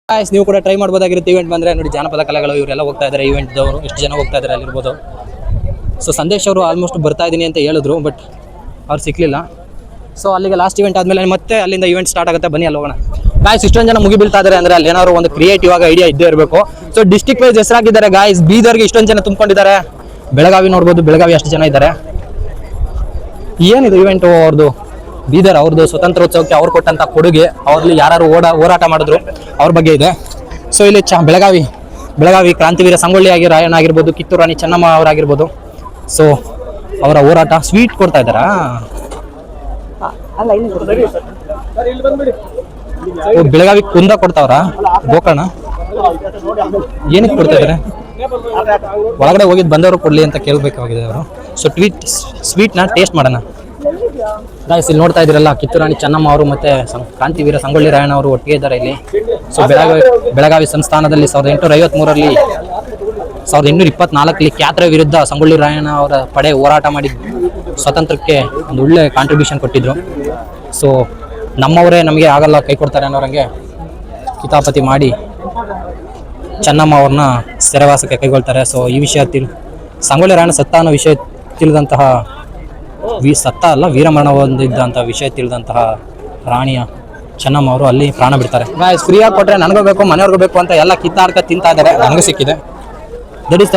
Guys ನೀವು ಕೂಡ try ಮಾಡಬಹುದಾಗಿರುತ್ತೆ event ಬಂದರೆ ನೋಡಿ ಜಾನಪದ ಕಲೆಗಳು ಇವರೆಲ್ಲ ಹೋಗ್ತಾ ಇದ್ದಾರೆ ಇವೆಂಟ್ದವರು ಎಷ್ಟು ಜನ ಹೋಗ್ತಾ ಇದ್ದಾರೆ ಅಲ್ಲಿರ್ಬೋದು ಸೊ ಸಂದೇಶ್ ಅವರು ಆಲ್ಮೋಸ್ಟ್ ಬರ್ತಾ ಇದ್ದೀನಿ ಅಂತ ಹೇಳಿದ್ರು ಬಟ್ ಅವ್ರು ಸಿಕ್ಕಲಿಲ್ಲ ಸೊ ಅಲ್ಲಿಗೆ ಲಾಸ್ಟ್ ಇವೆಂಟ್ ಆದಮೇಲೆ ಮತ್ತೆ ಅಲ್ಲಿಂದ ಇವೆಂಟ್ ಸ್ಟಾರ್ಟ್ ಆಗುತ್ತೆ ಬನ್ನಿ ಅಲ್ಲಿ ಹೋಗೋಣ ಗಾಯ್ಸ್ ಇಷ್ಟೊಂದು ಜನ ಮುಗಿ ಬೀಳ್ತಾ ಇದ್ದಾರೆ ಅಂದರೆ ಅಲ್ಲಿ ಏನಾದ್ರು ಒಂದು ಕ್ರಿಯೇಟಿವ್ ಆಗಿ ಐಡಿಯಾ ಇದ್ದೇ ಇರಬೇಕು ಸೊ ಡಿಸ್ಟ್ರಿಕ್ಟ್ ವೈಸ್ ಹೆಸರಾಗಿದ್ದಾರೆ ಗಾಯ್ಸ್ ಬೀದರ್ಗೆ ಇಷ್ಟೊಂದು ಜನ ತುಂಬಿಕೊಂಡಿದ್ದಾರೆ ಬೆಳಗಾವಿ ನೋಡ್ಬೋದು ಬೆಳಗಾವಿ ಅಷ್ಟು ಜನ ಇದ್ದಾರೆ ಏನಿದು ಇವೆಂಟು ಅವ್ರದ್ದು ಬೀದರ್ ಅವ್ರದ್ದು ಸ್ವತಂತ್ರೋತ್ಸವಕ್ಕೆ ಅವ್ರು ಕೊಟ್ಟಂತ ಕೊಡುಗೆ ಅವ್ರಲ್ಲಿ ಯಾರು ಹೋರಾಟ ಮಾಡಿದ್ರು ಅವ್ರ ಬಗ್ಗೆ ಇದೆ ಸೊ ಇಲ್ಲಿ ಬೆಳಗಾವಿ ಕ್ರಾಂತಿವೀರ ಸಂಗೊಳ್ಳಿ ರಾಯಣ್ಣ ಆಗಿರ್ಬೋದು ಕಿತ್ತೂರು ರಾಣಿ ಚೆನ್ನಮ್ಮ ಅವರಾಗಿರ್ಬೋದು ಸೊ ಅವರ ಹೋರಾಟ ಸ್ವೀಟ್ ಕೊಡ್ತಾ ಇದ್ದಾರಾ ಬೆಳಗಾವಿ ಕುಂದ ಕೊಡ್ತಾವ್ರ ಗೋಕರ್ಣ ಏನಕ್ಕೆ ಕೊಡ್ತಾ ಇದಾರೆ ಒಳಗಡೆ ಹೋಗಿದ್ದು ಬಂದವರು ಕೊಡ್ಲಿ ಅಂತ ಕೇಳಬೇಕಾಗಿದೆ ಅವರು ಸೊ ಸ್ವೀಟ್ನ ಟೇಸ್ಟ್ ಮಾಡೋಣ ಗಾಯ್ಸ್ ಇಲ್ಲಿ ನೋಡ್ತಾ ಇದ್ದೀರಲ್ಲ ಕಿತ್ತೂರು ರಾಣಿ ಚೆನ್ನಮ್ಮ ಅವರು ಮತ್ತೆ ಕ್ರಾಂತಿವೀರ ಸಂಗೊಳ್ಳಿ ರಾಯಣ್ಣ ಅವರು ಒಟ್ಟಿಗೆ ಇದ್ದಾರೆ ಇಲ್ಲಿ ಸೊ ಬೆಳಗಾವಿ ಸಂಸ್ಥಾನದಲ್ಲಿ 1853ರಲ್ಲಿ 1824ರಲ್ಲಿ ಕ್ಯಾತರ ವಿರುದ್ಧ ಸಂಗೊಳ್ಳಿ ರಾಯಣ್ಣ ಅವರ ಪಡೆ ಹೋರಾಟ ಮಾಡಿ ಸ್ವಾತಂತ್ರ್ಯಕ್ಕೆ ಒಂದು ಒಳ್ಳೆ ಕಾಂಟ್ರಿಬ್ಯೂಷನ್ ಕೊಟ್ಟಿದ್ರು ಸೊ ನಮ್ಮವರೇ ನಮಗೆ ಆಗಲ್ಲ ಕೈ ಕೊಡ್ತಾರೆ ಅನ್ನೋರಂಗೆ ಕಿತಾಪತಿ ಮಾಡಿ ಚೆನ್ನಮ್ಮ ಅವ್ರನ್ನ ಸೆರೆವಾಸಕ್ಕೆ ಕೈಗೊಳ್ತಾರೆ ಸೊ ಈ ವಿಷಯ ಸಂಗೊಳ್ಳಿ ರಾಯಣ್ಣ ಸತ್ತ ಅನ್ನೋ ವಿಷಯ ತಿಳಿದಂತಹ ಸತ್ತ ಅಲ್ಲ ವೀರಮರಣ ಹೊಂದಿದ್ದಂಥ ವಿಷಯ ತಿಳಿದಂತಹ ರಾಣಿಯ ಚೆನ್ನಮ್ಮ ಅವರು ಅಲ್ಲಿ ಪ್ರಾಣ ಬಿಡ್ತಾರೆ ಫ್ರೀಯಾಗಿ ಕೊಟ್ಟರೆ ನನಗೂ ಬೇಕು ಮನೆಯವ್ರಿಗೂ ಬೇಕು ಅಂತ ಎಲ್ಲ ಕಿತ್ತಾಡ್ಕ ತಿಂತಾ ಇದ್ದಾರೆ ನನಗೂ ಸಿಕ್ಕಿದೆ ದಟ್ ಈಸ್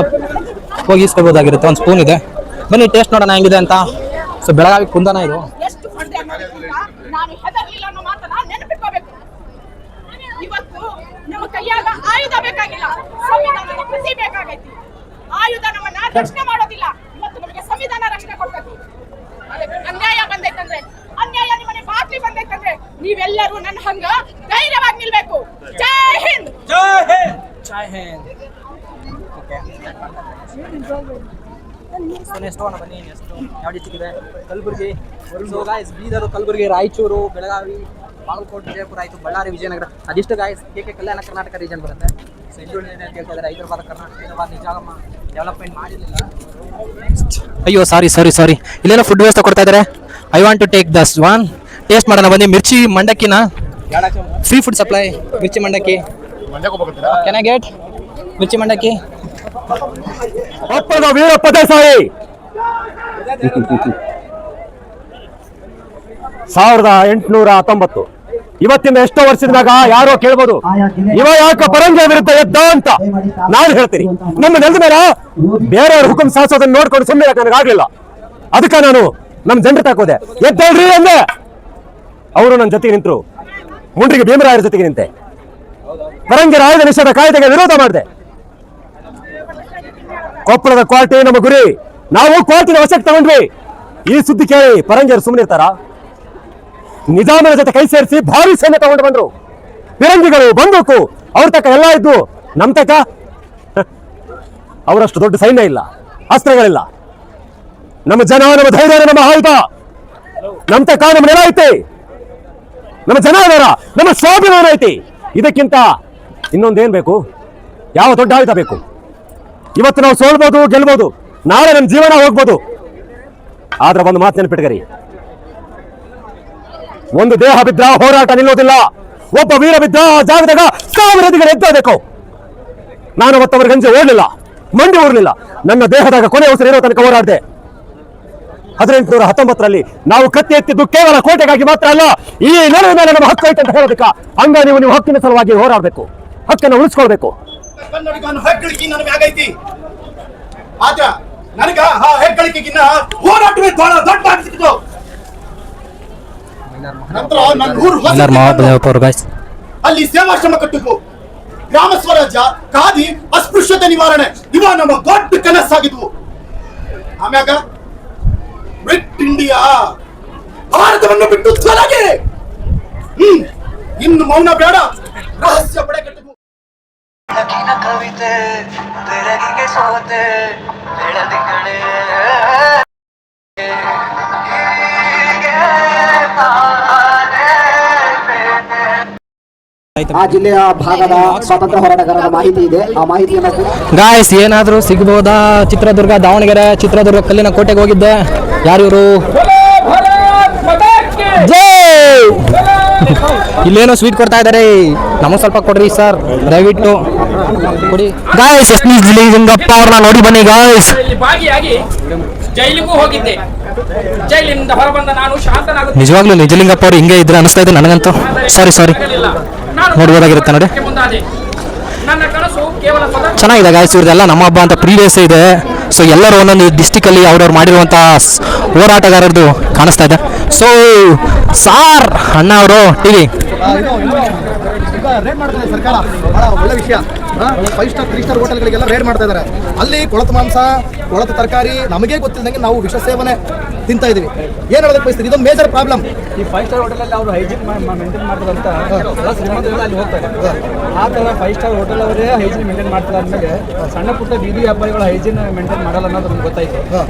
ಹೋಗಿ ಇಸ್ಕೋಬೋದಾಗಿರುತ್ತೆ ಒಂದು ಸ್ಪೂನ್ ಇದೆ ಬನ್ನಿ ಟೇಸ್ಟ್ ನೋಡೋಣ ಹೆಂಗಿದೆ ಅಂತ ಸೊ ಬೆಳಗಾವಿ ಕುಂದನ ಇದು ಅನ್ಯಾಯ ಬಂದೈತಂದ್ರೆ ಅನ್ಯಾಯ ನಿಮ್ಮನೆ ಬಾಟ್ಲಿ ಬಂದೈತಂದ್ರೆ ನೀವೆಲ್ಲರೂ ನನ್ನ ಹಂಗ ಧೈರ್ಯವಾಗಿ ನಿಲ್ಬೇಕು ಜೈ ಹಿಂದ್ ಜೈ ಹಿಂದ್ ಜೈ ಹಿಂದ್ ಓಕೆ ಯಾವ ಡಿಸ್ಟ್ರಿಕ್ಟ್ ಇದೆ ಕಲಬುರಗಿ ಸೊ ಗಾಯ್ಸ್ ಬೀದರ್ ಕಲಬುರಗಿ ರಾಯಚೂರು ಬೆಳಗಾವಿ ಬಾಗಲಕೋಟೆ ವಿಜಯಪುರ ಆಯಿತು ಬಳ್ಳಾರಿ ವಿಜಯನಗರ ಅದಿಷ್ಟು guys K Kalyana Karnataka region ಬರುತ್ತೆ ಸೊ ಹಿಂದುಳಿದ ಅಂತ ಹೇಳ್ತಾ ಇದ್ದಾರೆ ಹೈದರಾಬಾದ್ ನಿಜಾಮ ಡೆವಲಪ್ಮೆಂಟ್ ಮಾಡಿರಲಿಲ್ಲ ಅಯ್ಯೋ ಸಾರಿ ಇಲ್ಲೇನೋ ಫುಡ್ ವ್ಯವಸ್ಥೆ ಕೊಡ್ತಾ ಇದ್ದಾರೆ I want to take this one taste ಮಾಡೋಣ ಬನ್ನಿ ಮಿರ್ಚಿ ಮಂಡಕ್ಕಿನ free food supply mirchi mandakki can I get ಮಿರ್ಚಿ ಮಂಡಕ್ಕಿ ಒಪ್ಪದ ವೀರಪ್ಪ ದೇಸಾಯಿ 1819 ಇವತ್ತಿಂದ ಎಷ್ಟೋ ವರ್ಷದಾಗ ಯಾರೋ ಕೇಳ್ಬೋದು ಇವ ಯಾಕ ಪರಂಜಯ ವಿರುದ್ಧ ಎದ್ದ ಅಂತ ನಾನು ಹೇಳ್ತೀನಿ ನಮ್ಮ ನೆಲದ ಮೇಲೆ ಬೇರೆಯವ್ರ ಹುಕುಂ ಸಾಸೋದನ್ನ ನೋಡ್ಕೊಂಡು ಸುಮ್ಮನೆ ನನಗಾಗ್ಲಿಲ್ಲ ಅದಕ್ಕೆ ನಾನು ನಮ್ಮ ಜನರು ತಾಕೋದೆ ಎದ್ದೇಳ್ರಿ ಅಂದೆ ಅವರು ನನ್ನ ಜೊತೆಗೆ ನಿಂತರು ಮುಂಡ್ರಿಗೆ ಭೀಮರಾಯರ ಜೊತೆಗೆ ನಿಂತೆ ಪರಂಜರ ಆಯುಧ ನಿಷೇಧ ಕಾಯ್ದೆಗೆ ವಿರೋಧ ಮಾಡಿದೆ ಕೊಪ್ಪಳದ ಕ್ವಾಲಿಟಿ ನಮ್ಮ ಗುರಿ ನಾವು ಕ್ವಾಲಿಟಿನ ವಶಕ್ಕೆ ತಗೊಂಡ್ವಿ ಈ ಸುದ್ದಿ ಕೇಳಿ ಪರಂಜರು ಸುಮ್ಮನೆ ಇರ್ತಾರ ನಿಜಾಮನ ಜೊತೆ ಕೈ ಸೇರಿಸಿ ಭಾರಿ ಸೈನ್ಯ ತಗೊಂಡು ಬಂದ್ರು ಫಿರಂಗಿಗಳು ಬಂದೂಕು ಅವ್ರ ತಕ್ಕ ಎಲ್ಲ ಇದ್ದು ನಮ್ ತಕ್ಕ ಅವರಷ್ಟು ದೊಡ್ಡ ಸೈನ್ಯ ಇಲ್ಲ ಅಸ್ತ್ರಗಳಿಲ್ಲ ನಮ್ಮ ಜನ ನಮ್ಮ ಧೈರ್ಯ ನಮ್ಮ ಆಯುಧ ನಮ್ ತಕ್ಕ ನಮ್ಮ ನೆಲ ಐತಿ ನಮ್ಮ ಜನ ಅದರ ನಮ್ಮ ಸ್ವಾಭಿಮಾನ ಐತಿ ಇದಕ್ಕಿಂತ ಇನ್ನೊಂದೇನ್ ಬೇಕು ಯಾವ ದೊಡ್ಡ ಆಯುಧ ಬೇಕು ಇವತ್ತು ನಾವು ಸೋಲ್ಬೋದು ಗೆಲ್ಬೋದು ನಾಳೆ ನಮ್ಮ ಜೀವನ ಹೋಗ್ಬೋದು ಆದ್ರೆ ಒಂದು ಮಾತು ನೆನಪಿಟ್ಕರಿ ಒಂದು ದೇಹ ಬಿದ್ದ ಹೋರಾಟ ನಿಲ್ಲೋದಿಲ್ಲ ಒಬ್ಬ ವೀರ ಬಿದ್ದ ಜಾಗದಾಗ 1000 ಎದಿಗಳು ಎದ್ದಬೇಕು ನಾನು ಅವತ್ತವರ ಗಂಜೆ ಓಡಲಿಲ್ಲ ಮಂಡಿ ಓಡಲಿಲ್ಲ ನನ್ನ ದೇಹದಾಗ ಕೊನೆ ಉಸಿರು ಇರೋ ತನಕ ಹೋರಾಡಿದೆ 1819ರಲ್ಲಿ ನಾವು ಕತ್ತಿ ಎತ್ತಿದ್ದು ಕೇವಲ ಕೋಟೆಗಾಗಿ ಮಾತ್ರ ಅಲ್ಲ ಈ ನೆಲದ ಮೇಲೆ ನಮ್ಮ ಹಕ್ಕು ಐತೆ ಅಂತ ಹೇಳೋದಕ್ಕ ಹಂಗ ನೀವು ಹಕ್ಕಿನ ಸಲುವಾಗಿ ಹೋರಾಡಬೇಕು ಹಕ್ಕನ್ನು ಉಳಿಸ್ಕೊಳ್ಬೇಕು ಅಲ್ಲಿ ಸೇವಾಶ್ರಮ ಕಟ್ಟುಕು ಗ್ರಾಮ ಸ್ವರಾಜ್ಯ ಖಾದಿ ಅಸ್ಪೃಶ್ಯತೆ ನಿವಾರಣೆ ಇವ ನಮ್ಮ ದೊಡ್ಡ ಕನಸಾಗಿದ್ವು ಆಮ್ಯಾಗ ಬ್ರಿಟ್ ಇಂಡಿಯಾ ಭಾರತವನ್ನು ಬಿಟ್ಟು ತೊಲಗೆ ಇನ್ನು ಮೌನ ಬೇಡ ರಹಸ್ಯ ಪಡೆ ಕಟ್ಟುಕು ಕವಿತೆ ತೆರಗಿಗೆ ಸೋತೆ ಬೆಳದಿಂಗಳೇ ಆ ಜಿಲ್ಲೆಯ ಭಾಗದ ಸ್ವಾತಂತ್ರ್ಯ ಹೋರಾಟಗಾರರ ಮಾಹಿತಿ ಇದೆ ಆ ಮಾಹಿತಿಯನ್ನು ಕೂಡ ಗಾಯ್ಸ್ ಏನಾದರೂ ಸಿಗಬಹುದಾ ಚಿತ್ರದುರ್ಗ ದಾವಣಗೆರೆ ಚಿತ್ರದುರ್ಗ ಕಲ್ಲಿನ ಕೋಟೆಗೆ ಹೋಗಿದ್ದೆ ಯಾರು ಇವರು ಜೈ ಇಲ್ಲೇನೋ ಸ್ವೀಟ್ ಕೊಡ್ತಾ ಇದ್ದಾರೆ, ನಮಗೆ ಸ್ವಲ್ಪ ಕೊಡ್ರಿ ಸರ್ ದಯವಿಟ್ಟು ಕೊಡಿ. ಗಾಯ್ಸ್ ಎಸ್ ನಿಜಲಿಂಗಪ್ಪ ಅವ್ರನ್ನ ನೋಡಿ ಬನ್ನಿ ಗಾಯ್ಸ್. ಭಾಗಿಯಾಗಿ ಜೈಲಿಗೂ ಹೋಗಿದ್ದೆ. ಜೈಲಿನಿಂದ ಹೊರಬಂದ ನಾನು ಶಾಂತನಾಗುತ್ತಿದ್ದೆ. ನಿಜವಾಗ್ಲೂ ನಿಜಲಿಂಗಪ್ಪ ಅವ್ರು ಹಿಂಗೆ ಇದ್ರೆ ಅನಿಸ್ತಾ ಇದೆ ನನಗಂತೂ. ಸಾರಿ ನೋಡ್ಬೋದಾಗಿರುತ್ತೆ ನೋಡಿ. ನನ್ನ ಕನಸು ಕೇವಲ ಚೆನ್ನಾಗಿದೆ ಗಾಯ್ಸ್, ಇವ್ರದೆಲ್ಲ ನಮ್ಮ ಹಬ್ಬ ಅಂತ ಪ್ರೀವಿಯಸ್ ಇದೆ. ಸೊ ಎಲ್ಲರೂ ಒಂದೊಂದು ಡಿಸ್ಟಿಕಲ್ಲಿ ಅವ್ರವ್ರು ಮಾಡಿರುವಂಥ ಹೋರಾಟಗಾರರದು ಕಾಣಿಸ್ತಾ ಇದೆ. ಸೊ ಸಾರ್ ಅಣ್ಣ ಅವರು ಟಿವಿ ರೇಡ್ ಮಾಡ್ತಾರೆ ಸರ್ಕಾರ, ಬಹಳ ಒಳ್ಳೆ ವಿಷಯ. 5 ಸ್ಟಾರ್ 3 ಸ್ಟಾರ್ ಹೋಟೆಲ್ಗಳಿಗೆಲ್ಲ ರೇಡ್ ಮಾಡ್ತಾ ಇದ್ದಾರೆ. ಅಲ್ಲಿ ಕೊಳತು ಮಾಂಸ, ಕೊಳತು ತರಕಾರಿ ನಮಗೆ ಗೊತ್ತಿಲ್ಲದಂಗೆ ನಾವು ವಿಷ ಸೇವನೆ ತಿಂತಾ ಇದೀವಿ. ಏನ್ ಹೇಳೋದಕ್ಕೆ ಬಯಸ್ತೀರಿ? ಇದೊಂದು ಮೇಜರ್ ಪ್ರಾಬ್ಲಮ್. ಈ 5 ಸ್ಟಾರ್ ಹೋಟೆಲಲ್ಲಿ ಅವರು ಹೈಜೀನ್ ಮೇಂಟೈನ್ ಮಾಡ್ತಾರಂತ ಎಲ್ಲ ಶ್ರೀಮಂತರೆಲ್ಲ ಅಲ್ಲಿ ಹೋಗ್ತಾರೆ. ಆ ಥರ 5 ಸ್ಟಾರ್ ಹೋಟೆಲ್ ಅವರೇ ಹೈಜೀನ್ ಮೇಂಟೈನ್ ಮಾಡ್ತಾರೆ ಅಂದಮೇಲೆ ಸಣ್ಣ ಪುಟ್ಟ ಬೀದಿ ವ್ಯಾಪಾರಿಗಳು ಹೈಜೀನ್ ಮೇಂಟೈನ್ ಮಾಡಲ್ಲ ಅನ್ನೋದು ನಮ್ಗೆ ಗೊತ್ತಾಯ್ತು.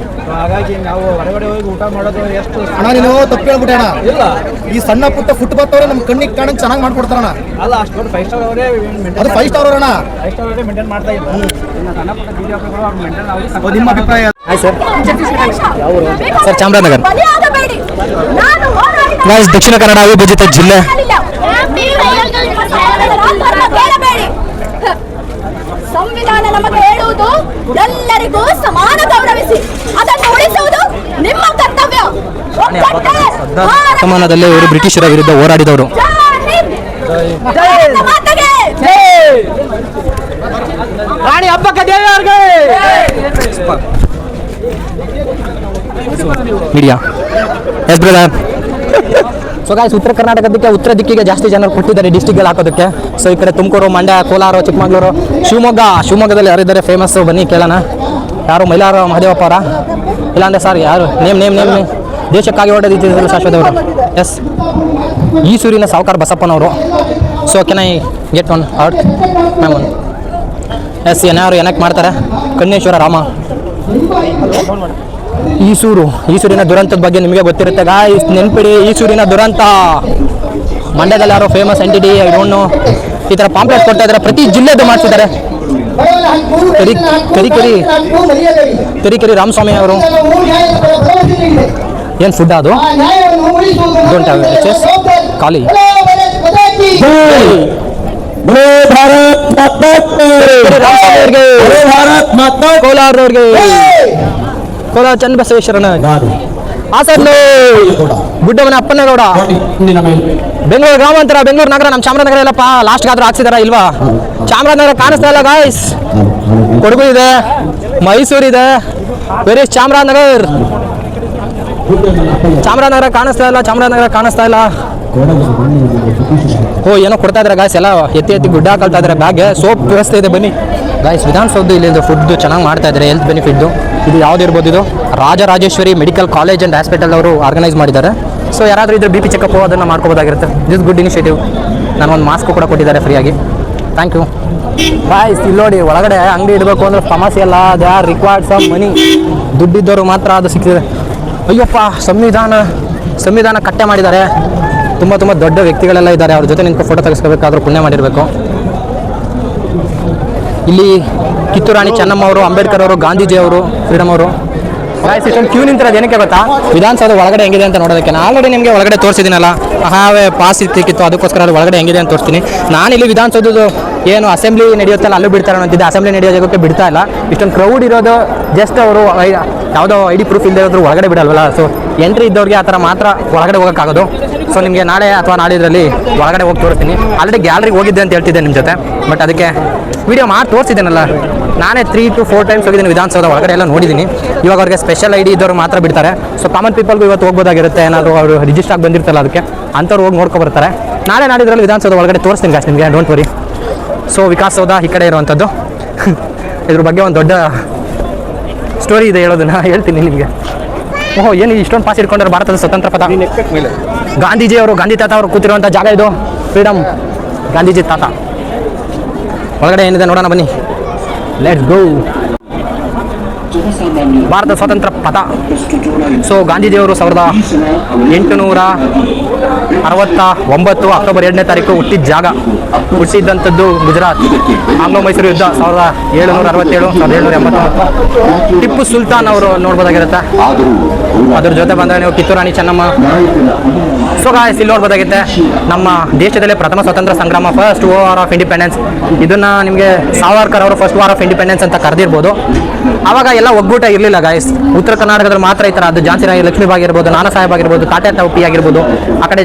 ಹಾಗಾಗಿ ನಾವು ಹೊರಗಡೆ ಹೋಗಿ ಊಟ ಮಾಡೋದು ಎಷ್ಟು ಅಣ್ಣ ನೀನು ತಪ್ಪು ಹೇಳ್ಬಿಟ್ಟಣ. ಇಲ್ಲ, ಈ ಸಣ್ಣ ಪುಟ್ಟ ಫುಟ್ಪಾತ್ ಅವರೇ ನಮ್ಮ ಕಣ್ಣಿಗೆ ಕಾಣಂಗ್ ಚೆನ್ನಾಗಿ ಮಾಡ್ಕೊಡ್ತಾರಣ. ಅಲ್ಲ ಅಷ್ಟು ದೊಡ್ಡ 5 ಸ್ಟಾರ್ ಅವರೇ ಅದು 5 ಸ್ಟಾರ್ ಅವರಣ 5 ಸ್ಟಾರ್ ಅವರೇ ಮೇಂಟೈನ್ ಮಾಡ್ತಾ ಇಲ್ಲ. ಇನ್ನು ಸಣ್ಣ ಪುಟ್ಟ ಬೀದಿ ವ್ಯಾಪಾರಿಗಳು ಅವ್ರು ಮೇಂಟೈನ್ ಆಗಿ. ನಿಮ್ಮ ಅಭಿಪ್ರಾಯ? Hi sir. Sir Chamarajanagar guys, Dakshina Kannada ಅವಿಭಜಿತ ಜಿಲ್ಲೆ. ಸಂವಿಧಾನ ನಮಗೆ ಹೇಳುವುದು ಎಲ್ಲರಿಗೂ ಸಮಾನ ಗೌರವಿಸಿ, ಅದನ್ನು ಉಳಿಸುವುದು ನಿಮ್ಮ ಕರ್ತವ್ಯ. ಶತಮಾನದಲ್ಲೇ ಇವರು ಬ್ರಿಟಿಷರ ವಿರುದ್ಧ ಹೋರಾಡಿದವರು. ರಾಣಿ ಹಬ್ಬಕ್ಕ ದೇವಿ ಅವ್ರಿಗೆ media S brother. So guys, ಉತ್ತರ ಕರ್ನಾಟಕದಕ್ಕೆ ಉತ್ತರ ದಿಕ್ಕಿಗೆ ಜಾಸ್ತಿ ಜನರು ಕೊಟ್ಟಿದ್ದಾರೆ ಡಿಸ್ಟಿಕ್ಗಳು ಹಾಕೋದಕ್ಕೆ. ಸೊ ಈ ಕಡೆ ತುಮಕೂರು, ಮಂಡ್ಯ, ಕೋಲಾರ, ಚಿಕ್ಕಮಗಳೂರು, ಶಿವಮೊಗ್ಗದಲ್ಲಿ ಯಾರಿದ್ದಾರೆ ಫೇಮಸ್ಸು ಬನ್ನಿ ಕೇಳೋಣ. ಯಾರು ಮೈಲಾರ ಮಹದೇವಪ್ಪ ಅವರ? ಇಲ್ಲಾಂದ್ರೆ ಸರ್ ಯಾರು ನೇಮ್ ದೇಶಕ್ಕಾಗಿ ಹೊಡೆದಿದ್ದರು ಶಾಶ್ವತವರು. ಎಸ್, ಈ ಸೂರಿನ ಸಾವುಕಾರ ಬಸಪ್ಪನವರು. So can I get one out ma'am one? Yes, ಏನಾರು ಏನಕ್ಕೆ ಮಾಡ್ತಾರೆ? ಕನ್ನೇಶ್ವರ ರಾಮ. ಈಸೂರಿನ ದುರಂತದ ಬಗ್ಗೆ ನಿಮಗೆ ಗೊತ್ತಿರುತ್ತೆ ಗಾಯ್ಸ್, ನೆನ್ಪಿಡಿ. ಈಸೂರಿನ ದುರಂತ ಮಂಡ್ಯದಲ್ಲಿ ಯಾರೋ ಫೇಮಸ್ ಎಂಟಿಟಿ ಐಡೋನು ಈ ಥರ ಪಾಂಪ್ಲೆಟ್ ಕೊಡ್ತಾ ಇದ್ದಾರೆ. ಪ್ರತಿ ಜಿಲ್ಲೆದು ಮಾಡ್ತಿದ್ದಾರೆ. ತರೀಕೆರೆ ರಾಮಸ್ವಾಮಿ ಅವರು ಏನು ಫುಡ್ ಅದು? ಡೋಂಟ್ ಹ್ಯಾವ್ ಎಚ್ ಖಾಲಿ. ಕೋಲಾರದವ್ರಿಗೆ, ಕೋಲಾರ ಚನ್ನಬಸವೇಶ್ವರನ ಹಾಸನ್ನು ಗುಡ್ಡಮನೆ ಅಪ್ಪನಗೌಡ, ಬೆಂಗಳೂರು ಗ್ರಾಮಾಂತರ, ಬೆಂಗಳೂರು ನಗರ. ನಮ್ಮ ಚಾಮರಾಜನಗರ ಎಲ್ಲಪ್ಪ ಲಾಸ್ಟ್ಗಾದ್ರೂ ಹಾಕ್ಸಿದಾರ ಇಲ್ವಾ? ಚಾಮರಾಜನಗರ ಕಾಣಿಸ್ತಾ ಇಲ್ಲ ಗಾಯ್ಸ್. ಕೊಡಗು ಇದೆ, ಮೈಸೂರು ಇದೆ, ವೆರಿ ಚಾಮರಾಜನಗರ್ ಕಾಣಿಸ್ತಾ ಇಲ್ಲ. ಓ ಏನೋ ಕೊಡ್ತಾ ಇದ್ದಾರೆ ಗಾಯ್ಸ್, ಎಲ್ಲ ಎತ್ತಿ ಗುಡ್ಡ ಹಾಕೊಳ್ತಾ ಇದ್ದಾರೆ. ಬ್ಯಾಗ್ಗೆ ಸೋಪ್ ವ್ಯವಸ್ಥೆ ಇದೆ ಬನ್ನಿ ಗಾಯ್ಸ್. ವಿಧಾನಸೌಧ ಇಲ್ಲಿ ಫುಡ್ ಚೆನ್ನಾಗಿ ಮಾಡ್ತಾ ಇದ್ದಾರೆ, ಹೆಲ್ತ್ ಬೆನಿಫಿಟ್ದು. ಇದು ಯಾವುದಿರ್ಬೋದು? ಇದು Rajarajeshwari medical college and hospital ಅವರು ಆರ್ಗನೈಸ್ ಮಾಡಿದ್ದಾರೆ. ಸೊ ಯಾರಾದರೂ ಇದ್ರೆ BP ಚೆಕಪ್ ಅದನ್ನು ಮಾಡ್ಕೋಬೋದಾಗಿರುತ್ತೆ. This good initiative. ನನಗೊಂದು ಮಾಸ್ಕ್ ಕೂಡ ಕೊಟ್ಟಿದ್ದಾರೆ ಫ್ರೀಯಾಗಿ. Thank you guys. ಇಲ್ಲಿ ನೋಡಿ, ಒಳಗಡೆ ಅಂಗಡಿ ಇಡಬೇಕು ಅಂದ್ರೆ ಸಮಸ್ಯೆ ಎಲ್ಲ. They are required some money. ದುಡ್ಡಿದ್ದವರು ಮಾತ್ರ ಅದು ಸಿಗ್ತಿದೆ. ಅಯ್ಯಪ್ಪ, ಸಂವಿಧಾನ ಕಟ್ಟೆ ಮಾಡಿದ್ದಾರೆ. ತುಂಬ ದೊಡ್ಡ ವ್ಯಕ್ತಿಗಳೆಲ್ಲ ಇದ್ದಾರೆ. ಅವ್ರ ಜೊತೆ ನಿಂತು ಫೋಟೋ ತೆಗೆಸ್ಕೋಬೇಕಾದ್ರೂ ಪುಣ್ಯ ಮಾಡಿರಬೇಕು. ಇಲ್ಲಿ ಕಿತ್ತೂರು ರಾಣಿ ಚೆನ್ನಮ್ಮ ಅವರು, ಅಂಬೇಡ್ಕರ್ ಅವರು, ಗಾಂಧೀಜಿ ಅವರು, ಫ್ರೀಡಮ್ ಅವರು. ಗಾಯ್ಸ್, ಇಷ್ಟೊಂದು ಕ್ಯೂ ನಿಂತಿರೋದು ಏನಕ್ಕೆ ಗೊತ್ತಾ? ವಿಧಾನಸೌಧ ಒಳಗಡೆ ಹೆಂಗಿದೆ ಅಂತ ನೋಡೋದಕ್ಕೆ. ನಾನು ಆಲ್ರೆಡಿ ನಿಮಗೆ ಒಳಗಡೆ ತೋರಿಸಿದ್ದೀನಲ್ಲ, ಹಾವೇ ಪಾಸ್ ಇತ್ತಿತ್ತು, ಅದಕ್ಕೋಸ್ಕರ ಅದು ಒಳಗಡೆ ಹೆಂಗಿದೆ ಅಂತ ತೋರಿಸ್ತೀನಿ. ನಾನಿಲ್ಲಿ ವಿಧಾನಸೌಧದ್ದು ಏನು ಅಸೆಂಬ್ಲಿ ನಡೆಯುತ್ತಲ್ಲ ಅಲ್ಲೂ ಬಿಡ್ತಾರೆ ಅಂತಿದ್ದೆ. ಅಸೆಂಬ್ಲಿ ನಡೆಯೋ ಜಾಗಕ್ಕೆ ಬಿಡ್ತಾ ಇಲ್ಲ. ಇಷ್ಟೊಂದು ಕ್ರೌಡ್ ಇರೋದು ಜಸ್ಟ್ ಅವರು ಯಾವುದೋ ID ಪ್ರೂಫ್ ಇಲ್ಲದೆ ಹೋದ್ರು ಒಳಗಡೆ ಬಿಡಲ್ವಲ್ಲ. ಸೊ ಎಂಟ್ರಿ ಇದ್ದವ್ರಿಗೆ ಆ ಥರ ಮಾತ್ರ ಒಳಗಡೆ ಹೋಗೋಕ್ಕಾಗೋದು. ಸೊ ನಿಮಗೆ ನಾಳೆ ಅಥವಾ ನಾಳಿದ್ರಲ್ಲಿ ಒಳಗಡೆ ಹೋಗಿ ತೋರಿಸ್ತೀನಿ. ಆಲ್ರೆಡಿ ಗ್ಯಾಲರಿಗೆ ಹೋಗಿದ್ದೆ ಅಂತ ಹೇಳ್ತಿದ್ದೆ ನಿಮ್ಮ ಜೊತೆ, ಬಟ್ ಅದಕ್ಕೆ ವಿಡಿಯೋ ಮಾಡಿ ತೋರಿಸಿದ್ದೇನಲ್ಲ. ನಾನೇ 3 to 4 ಟೈಮ್ಸ್ ಹೋಗಿದ್ದೀನಿ ವಿಧಾನಸೌಧ ಒಳಗಡೆ ಎಲ್ಲ ನೋಡಿದ್ದೀನಿ. ಇವಾಗ ಅವ್ರಿಗೆ ಸ್ಪೆಷಲ್ ID ಇದ್ದವರು ಮಾತ್ರ ಬಿಡ್ತಾರೆ. ಸೊ ಕಾಮನ್ ಪೀಪಲ್ಗೂ ಇವತ್ತು ಹೋಗ್ಬೋದಾಗಿರುತ್ತೆ. ಏನಾದರೂ ಅವರು ರಿಜಿಸ್ಟರ್ ಆಗಿ ಬಂದಿರ್ತಲ್ಲ, ಅದಕ್ಕೆ ಅಂಥವ್ರು ಹೋಗಿ ನೋಡ್ಕೊಬರ್ತಾರೆ. ನಾಳೆ ನಾಡಿದ್ರಲ್ಲಿ ವಿಧಾನಸೌಧ ಒಳಗಡೆ ತೋರಿಸ್ತೀನಿ ಗಾಯ್ಸ್ ನಿಮಗೆ, ಡೋಂಟ್ ವರಿ. ಸೊ ವಿಕಾಸ್ ಸೌಧ ಈ ಕಡೆ ಇರುವಂಥದ್ದು. ಇದ್ರ ಬಗ್ಗೆ ಒಂದು ದೊಡ್ಡ ಸ್ಟೋರಿ ಇದೆ, ಹೇಳೋದನ್ನ ಹೇಳ್ತೀನಿ ನಿಮಗೆ. ಓಹೋ, ಏನು ಇಷ್ಟೊಂದು ಪಾಸ್ ಇಟ್ಕೊಂಡ್ರೆ ಭಾರತದ ಸ್ವತಂತ್ರ ಪದ. ಗಾಂಧೀಜಿ ಅವರು, ಗಾಂಧಿ ತಾತ ಅವರು ಕೂತಿರುವಂಥ ಜಾಗ ಇದು. ಫ್ರೀಡಮ್ ಗಾಂಧೀಜಿ ತಾತ. ಒಳಗಡೆ ಏನಿದೆ ನೋಡೋಣ ಬನ್ನಿ. Let's go. ಭಾರತ ಸ್ವಾತಂತ್ರ್ಯ ಪಥ. ಸೊ ಗಾಂಧೀಜಿಯವರು 1869 ಅಕ್ಟೋಬರ್ 2ನೇ ತಾರೀಕು ಹುಟ್ಟಿದ ಜಾಗ. ಹುಟ್ಟಿದ್ದಂಥದ್ದು ಗುಜರಾತ್. ಆಂಗ್ಲೋ ಮೈಸೂರು ಯುದ್ಧ 1767, 1789. ಟಿಪ್ಪು ಸುಲ್ತಾನ್ ಅವರು ನೋಡ್ಬೋದಾಗಿರುತ್ತೆ. ಅದ್ರ ಜೊತೆ ಬಂದರೆ ನೀವು ಕಿತ್ತೂರು ರಾಣಿ ಚೆನ್ನಮ್ಮ. ಸೊ ಗಾಯ್ಸ್ ಇಲ್ಲಿ ನೋಡ್ಬೋದಾಗುತ್ತೆ ನಮ್ಮ ದೇಶದಲ್ಲೇ ಪ್ರಥಮ ಸ್ವತಂತ್ರ ಸಂಗ್ರಾಮ ಫಸ್ಟ್ ವಾರ್ ಆಫ್ ಇಂಡಿಪೆಂಡೆನ್ಸ್. ಇದನ್ನ ನಿಮಗೆ ಸಾವರ್ಕರ್ ಅವರು ಫಸ್ಟ್ ವಾರ್ ಆಫ್ ಇಂಡಿಪೆಂಡೆನ್ಸ್ ಅಂತ ಕರೆದಿರ್ಬೋದು. ಆವಾಗ ಎಲ್ಲ ಒಗ್ಗೂಟ ಇರಲಿಲ್ಲ ಗಾಯ್ಸ್. ಉತ್ತರ ಕರ್ನಾಟಕದಲ್ಲಿ ಮಾತ್ರ ಈ ಥರ ಅದು ಝಾನ್ಸಿ ರಾಣಿ ಲಕ್ಷ್ಮೀಬಾಯಿ ಆಗಿರ್ಬೋದು, ನಾನಾ ಸಾಹೇಬ್ ಆಗಿರ್ಬೋದು, ತಾತ್ಯಾ ಟೋಪಿ ಆಗಿರ್ಬೋದು, ಆ ಕಡೆ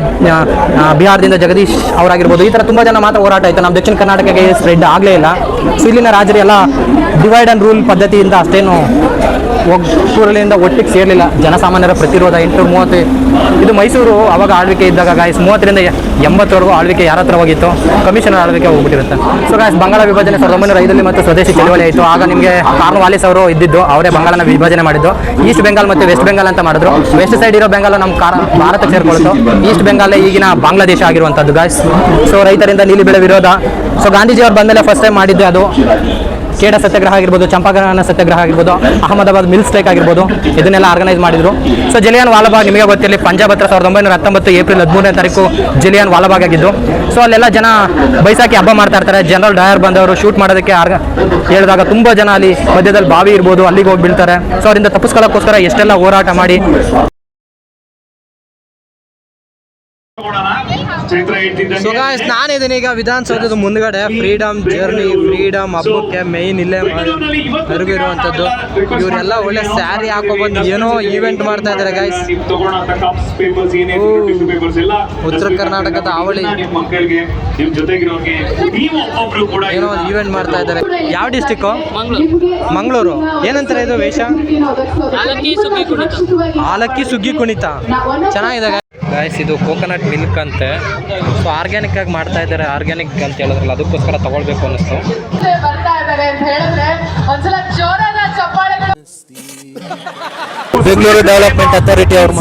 ಬಿಹಾರದಿಂದ ಜಗದೀಶ್ ಅವರಾಗಿರ್ಬೋದು, ಈ ಥರ ತುಂಬ ಜನ ಮಾತ್ರ ಹೋರಾಟ ಆಯಿತು. ನಮ್ಮ ದಕ್ಷಿಣ ಕರ್ನಾಟಕಕ್ಕೆ ಸ್ಪ್ರೆಡ್ ಆಗಲೇ ಇಲ್ಲ. ಸೊ ಇಲ್ಲಿನ ರಾಜರು ಎಲ್ಲ ಡಿವೈಡ್ ಆ್ಯಂಡ್ ರೂಲ್ ಪದ್ಧತಿಯಿಂದ ಅಷ್ಟೇನು ಒಗ್ಗೂರಲಿಂದ ಒಟ್ಟಿಗೆ ಸೇರಲಿಲ್ಲ. ಜನಸಾಮಾನ್ಯರ ಪ್ರತಿರೋಧ 830. ಇದು ಮೈಸೂರು ಅವಾಗ ಆಳ್ವಿಕೆ ಇದ್ದಾಗ ಗಾಯ್ಸ್ 30ರಿಂದ 80ವರೆಗೂ ಆಳ್ವಿಕೆ ಯಾರ ಹತ್ರ ಹೋಗಿತ್ತು? ಕಮಿಷನರ್ ಆಳ್ವಿಕೆ ಹೋಗ್ಬಿಟ್ಟಿರುತ್ತೆ. ಸೊ ಗಾಯ್ಸ್ ಬಂಗಾಳ ವಿಭಜನೆ 1905 ಮತ್ತು ಸ್ವದೇಶಿ ಚಳವಳಿ ಆಯಿತು. ಆಗ ನಿಮಗೆ ಕಾರ್ನ್ವಾಲಿಸ್ ಅವರು ಇದ್ದಿದ್ದು, ಅವರೇ ಬಂಗಾಳನ ವಿಭಜನೆ ಮಾಡಿದ್ದು. ಈಸ್ಟ್ ಬೆಂಗಾಲ್ ಮತ್ತು ವೆಸ್ಟ್ ಬೆಂಗಾಲ್ ಅಂತ ಮಾಡಿದ್ರು. ವೆಸ್ಟ್ ಸೈಡ್ ಇರೋ ಬೆಂಗಾಲ್ ನಮ್ಮ ಭಾರತಕ್ಕೆ ಸೇರ್ಕೊಳ್ತು. ಈಸ್ಟ್ ಬೆಂಗಾಲ್ ಈಗಿನ ಬಾಂಗ್ಲಾದೇಶ ಆಗಿರುವಂಥದ್ದು ಗಾಯ್ಸ್. ಸೊ ರೈತರಿಂದ ನೀಲಿ ಬೆಳೆ ವಿರೋಧ. ಸೊ ಗಾಂಧೀಜಿ ಅವ್ರು ಬಂದಮೇಲೆ ಫಸ್ಟ್ ಟೈಮ್ ಮಾಡಿದ್ದೆ ಅದು ಖೇಡ ಸತ್ಯಾಗ್ರಹ ಆಗಿರ್ಬೋದು, ಚಂಪಾರಣ ಸತ್ಯಾಗ್ರಹ ಆಗಿರ್ಬೋದು, ಅಹಮದಾಬಾದ್ ಮಿಲ್ ಸ್ಟ್ರೈಕ್ ಆಗಿರ್ಬೋದು, ಇದನ್ನೆಲ್ಲ ಆರ್ಗನೈಸ್ ಮಾಡಿದ್ರು. ಸೊ ಜಲಿಯನ್ ವಾಲಾಬಾಗ್ ನಿಮಗೆ ಗೊತ್ತಿರಲಿ, ಪಂಜಾಬ್ ಹತ್ರ 1919 ಏಪ್ರಿಲ್ 13ನೇ ತಾರೀಕು ಜಲಿಯನ್ ವಾಲಾಬಾಗ್ ಆಗಿದ್ದು. ಸೊ ಅಲ್ಲೆಲ್ಲ ಜನ ಬೈಸಾಕಿ ಹಬ್ಬ ಮಾಡ್ತಾ ಇರ್ತಾರೆ. ಜನರಲ್ ಡಯರ್ ಬಂದವರು ಶೂಟ್ ಮಾಡೋದಕ್ಕೆ ಹೇಳಿದಾಗ ತುಂಬ ಜನ ಅಲ್ಲಿ ಮಧ್ಯದಲ್ಲಿ ಬಾವಿ ಇರ್ಬೋದು, ಅಲ್ಲಿಗೆ ಹೋಗಿ ಬೀಳ್ತಾರೆ. ಸೊ ಅವರಿಂದ ತಪ್ಪಿಸ್ಕೊಳ್ಳೋಕ್ಕೋಸ್ಕರ ಎಷ್ಟೆಲ್ಲ ಹೋರಾಟ ಮಾಡಿ ಸೊ ಗಾಯ್ಸ್ ನಾನಿದ್ದೀನಿ ಈಗ ವಿಧಾನಸೌಧದ ಮುಂದ್ಗಡೆ. ಫ್ರೀಡಮ್ ಜರ್ನಿ, ಫ್ರೀಡಮ್ ಹಬ್ಬಕ್ಕೆ ಮೇಯ್ನ್ ಇಲ್ಲೇ ಇರುವಂಥದ್ದು. ಇವರೆಲ್ಲ ಒಳ್ಳೆ ಸ್ಯಾರಿ ಹಾಕೊಬಂದು ಏನೋ ಈವೆಂಟ್ ಮಾಡ್ತಾ ಇದ್ದಾರೆ ಗಾಯ್ಸ್. ಉತ್ತರ ಕರ್ನಾಟಕದ ಅವಳಿ ಏನೋ ಒಂದು ಈವೆಂಟ್ ಮಾಡ್ತಾ ಇದ್ದಾರೆ. ಯಾವ ಡಿಸ್ಟಿಕ್ಕು? ಮಂಗಳೂರು. ಏನಂತಾರೆ ಇದು ವೇಷ? ಆಲಕ್ಕಿ ಸುಗ್ಗಿ ಕುಣಿತ. ಚೆನ್ನಾಗಿದೆ ಗಾಯ್ಸ್. ಇದು ಕೋಕೋನಟ್ ಮಿಲ್ಕ್ ಅಂತೆ. ಸೊ ಆರ್ಗ್ಯಾನಿಕ್ ಆಗಿ ಮಾಡ್ತಾ ಇದ್ದಾರೆ. ಆರ್ಗ್ಯಾನಿಕ್ ಅಂತ ಹೇಳಿದ್ರಲ್ಲ, ಅದಕ್ಕೋಸ್ಕರ ತಗೊಳ್ಬೇಕು ಅನ್ನಿಸ್ತು. ಬೆಂಗಳೂರು ಡೆವಲಪ್ಮೆಂಟ್ ಅಥಾರಿಟಿ ಅವ್ರು